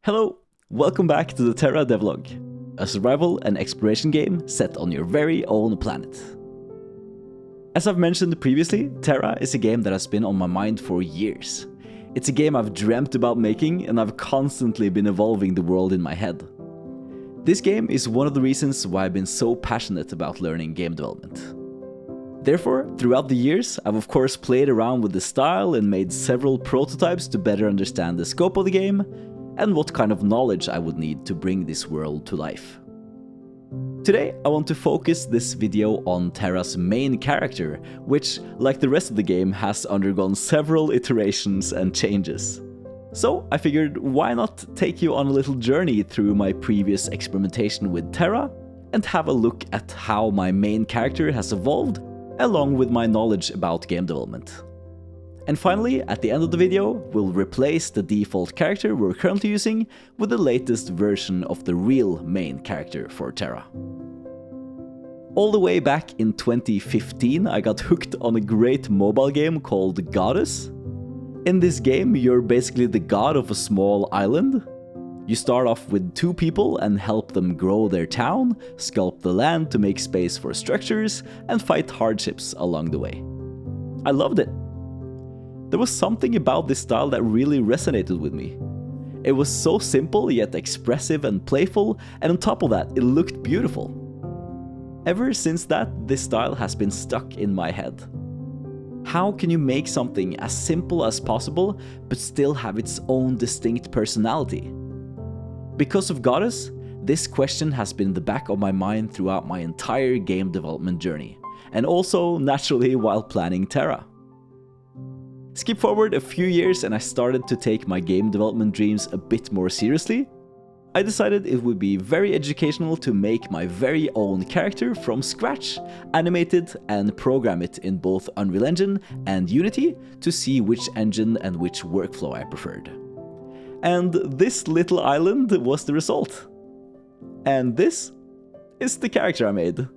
Hello, welcome back to the Terra devlog, a survival and exploration game set on your very own planet. As I've mentioned previously, Terra is a game that has been on my mind for years. It's a game I've dreamt about making, and I've constantly been evolving the world in my head. This game is one of the reasons why I've been so passionate about learning game development. Therefore, throughout the years, I've of course played around with the style and made several prototypes to better understand the scope of the game and what kind of knowledge I would need to bring this world to life. Today, I want to focus this video on Terra's main character, which, like the rest of the game, has undergone several iterations and changes. So I figured, why not take you on a little journey through my previous experimentation with Terra and have a look at how my main character has evolved, along with my knowledge about game development. And finally, at the end of the video, we'll replace the default character we're currently using with the latest version of the real main character for Terra. All the way back in 2015, I got hooked on a great mobile game called Godus. In this game, you're basically the god of a small island. You start off with 2 people and help them grow their town, sculpt the land to make space for structures, and fight hardships along the way. I loved it. There was something about this style that really resonated with me. It was so simple yet expressive and playful, and on top of that, it looked beautiful. Ever since that, this style has been stuck in my head. How can you make something as simple as possible, but still have its own distinct personality? Because of Godus, this question has been in the back of my mind throughout my entire game development journey, and also naturally while planning Terra. Skip forward a few years and I started to take my game development dreams a bit more seriously. I decided it would be very educational to make my very own character from scratch, animate it and program it in both Unreal Engine and Unity to see which engine and which workflow I preferred. And this little island was the result. And this is the character I made.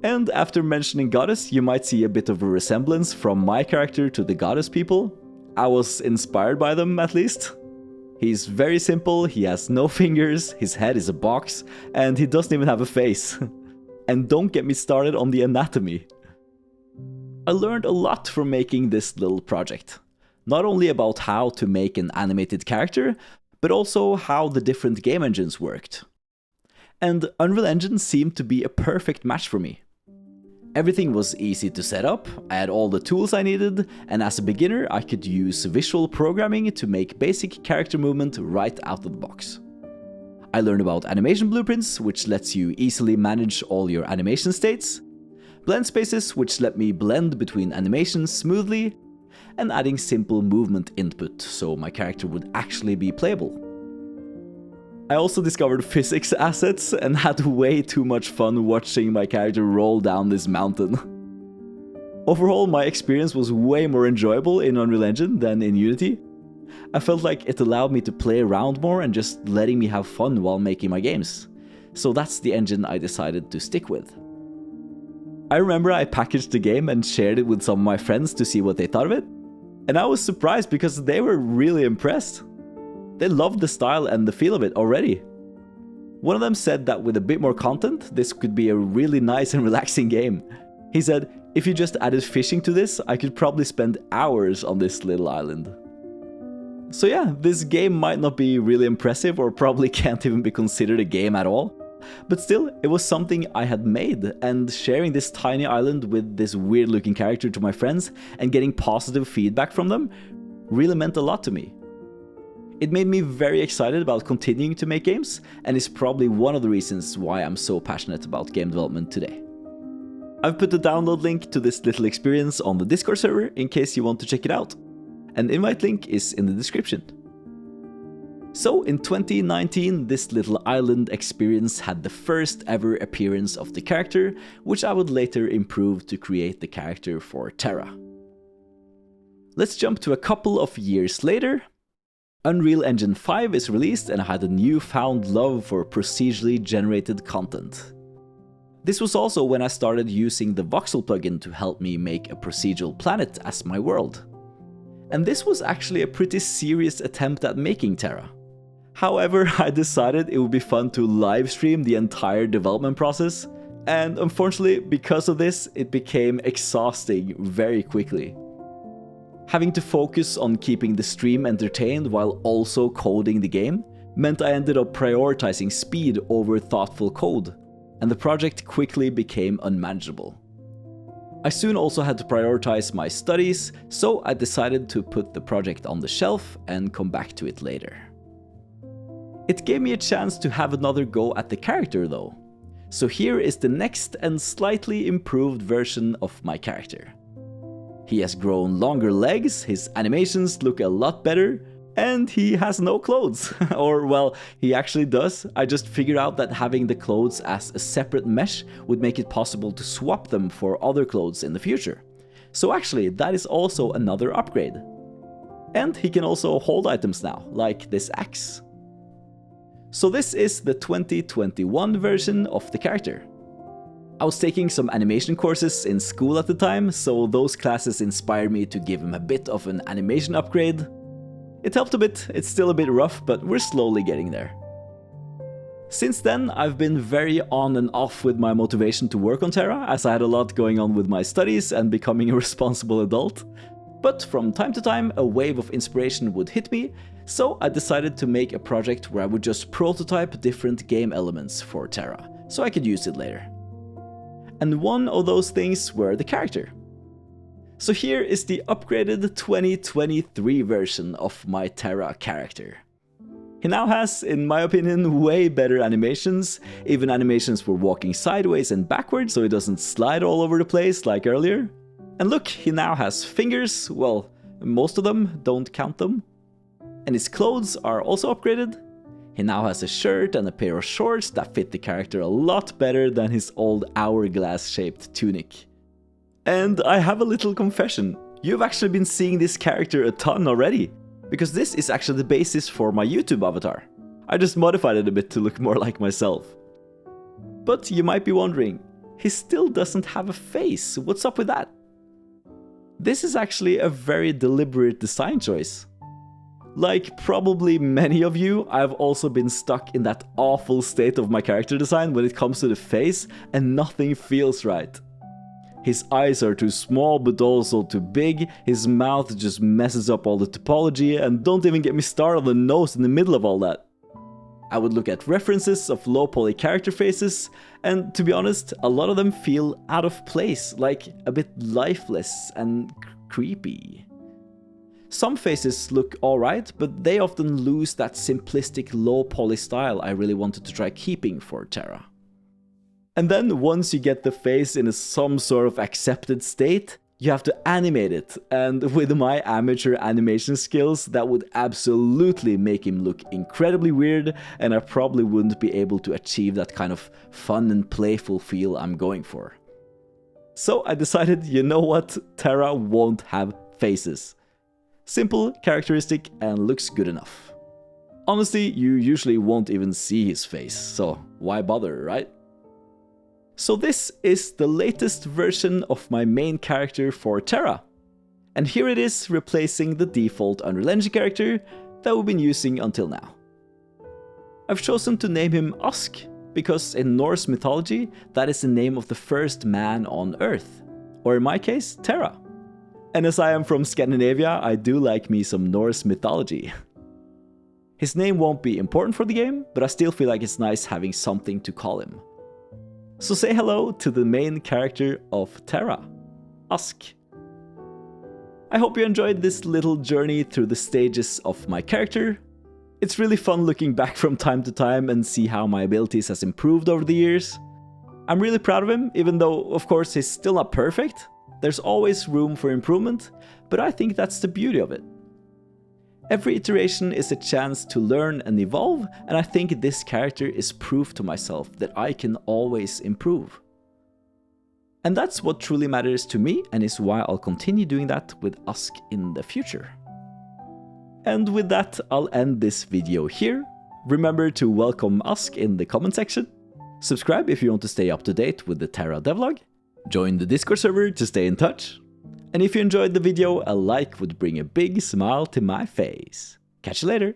And after mentioning Godus, you might see a bit of a resemblance from my character to the Godus people. I was inspired by them, at least. He's very simple, he has no fingers, his head is a box, and he doesn't even have a face. And don't get me started on the anatomy. I learned a lot from making this little project. Not only about how to make an animated character, but also how the different game engines worked. And Unreal Engine seemed to be a perfect match for me. Everything was easy to set up, I had all the tools I needed, and as a beginner I could use visual programming to make basic character movement right out of the box. I learned about animation blueprints, which lets you easily manage all your animation states, blend spaces, which let me blend between animations smoothly, and adding simple movement input so my character would actually be playable. I also discovered physics assets and had way too much fun watching my character roll down this mountain. Overall, my experience was way more enjoyable in Unreal Engine than in Unity. I felt like it allowed me to play around more and just letting me have fun while making my games. So that's the engine I decided to stick with. I remember I packaged the game and shared it with some of my friends to see what they thought of it. And I was surprised because they were really impressed. They loved the style and the feel of it already. One of them said that with a bit more content, this could be a really nice and relaxing game. He said, if you just added fishing to this, I could probably spend hours on this little island. So yeah, this game might not be really impressive or probably can't even be considered a game at all. But still, it was something I had made, and sharing this tiny island with this weird looking character to my friends and getting positive feedback from them really meant a lot to me. It made me very excited about continuing to make games, and is probably one of the reasons why I'm so passionate about game development today. I've put the download link to this little experience on the Discord server in case you want to check it out. An invite link is in the description. So in 2019, this little island experience had the first ever appearance of the character, which I would later improve to create the character for Terra. Let's jump to a couple of years later. Unreal Engine 5 is released and I had a newfound love for procedurally generated content. This was also when I started using the voxel plugin to help me make a procedural planet as my world. And this was actually a pretty serious attempt at making Terra. However, I decided it would be fun to live stream the entire development process, and unfortunately, because of this, it became exhausting very quickly. Having to focus on keeping the stream entertained while also coding the game meant I ended up prioritizing speed over thoughtful code, and the project quickly became unmanageable. I soon also had to prioritize my studies, so I decided to put the project on the shelf and come back to it later. It gave me a chance to have another go at the character though. So here is the next and slightly improved version of my character. He has grown longer legs, his animations look a lot better, and he has no clothes. Or well, he actually does. I just figured out that having the clothes as a separate mesh would make it possible to swap them for other clothes in the future. So actually, that is also another upgrade. And he can also hold items now, like this axe. So this is the 2021 version of the character. I was taking some animation courses in school at the time, so those classes inspired me to give him a bit of an animation upgrade. It helped a bit, it's still a bit rough, but we're slowly getting there. Since then, I've been very on and off with my motivation to work on Terra, as I had a lot going on with my studies and becoming a responsible adult. But from time to time, a wave of inspiration would hit me, so I decided to make a project where I would just prototype different game elements for Terra, so I could use it later. And one of those things were the character. So here is the upgraded 2023 version of my Terra character. He now has, in my opinion, way better animations, even animations for walking sideways and backwards so he doesn't slide all over the place like earlier. And look, he now has fingers, well, most of them, don't count them. And his clothes are also upgraded. He now has a shirt and a pair of shorts that fit the character a lot better than his old hourglass-shaped tunic. And I have a little confession. You've actually been seeing this character a ton already, because this is actually the basis for my YouTube avatar. I just modified it a bit to look more like myself. But you might be wondering, he still doesn't have a face, what's up with that? This is actually a very deliberate design choice. Like probably many of you, I've also been stuck in that awful state of my character design when it comes to the face and nothing feels right. His eyes are too small but also too big, his mouth just messes up all the topology, and don't even get me started on the nose in the middle of all that. I would look at references of low poly character faces, and to be honest, a lot of them feel out of place, like a bit lifeless and creepy. Some faces look alright, but they often lose that simplistic low poly style I really wanted to try keeping for Terra. And then once you get the face in some sort of accepted state, you have to animate it, and with my amateur animation skills, that would absolutely make him look incredibly weird, and I probably wouldn't be able to achieve that kind of fun and playful feel I'm going for. So I decided, you know what, Terra won't have faces. Simple, characteristic, and looks good enough. Honestly, you usually won't even see his face, so why bother, right? So this is the latest version of my main character for Terra. And here it is replacing the default Unreal Engine character that we've been using until now. I've chosen to name him Ask, because in Norse mythology, that is the name of the first man on Earth. Or in my case, Terra. And as I am from Scandinavia, I do like me some Norse mythology. His name won't be important for the game, but I still feel like it's nice having something to call him. So say hello to the main character of Terra, Ask. I hope you enjoyed this little journey through the stages of my character. It's really fun looking back from time to time and see how my abilities has improved over the years. I'm really proud of him, even though of course he's still not perfect. There's always room for improvement, but I think that's the beauty of it. Every iteration is a chance to learn and evolve, and I think this character is proof to myself that I can always improve. And that's what truly matters to me, and is why I'll continue doing that with Ask in the future. And with that, I'll end this video here. Remember to welcome Ask in the comment section. Subscribe if you want to stay up to date with the Terra devlog. Join the Discord server to stay in touch. And if you enjoyed the video, a like would bring a big smile to my face. Catch you later!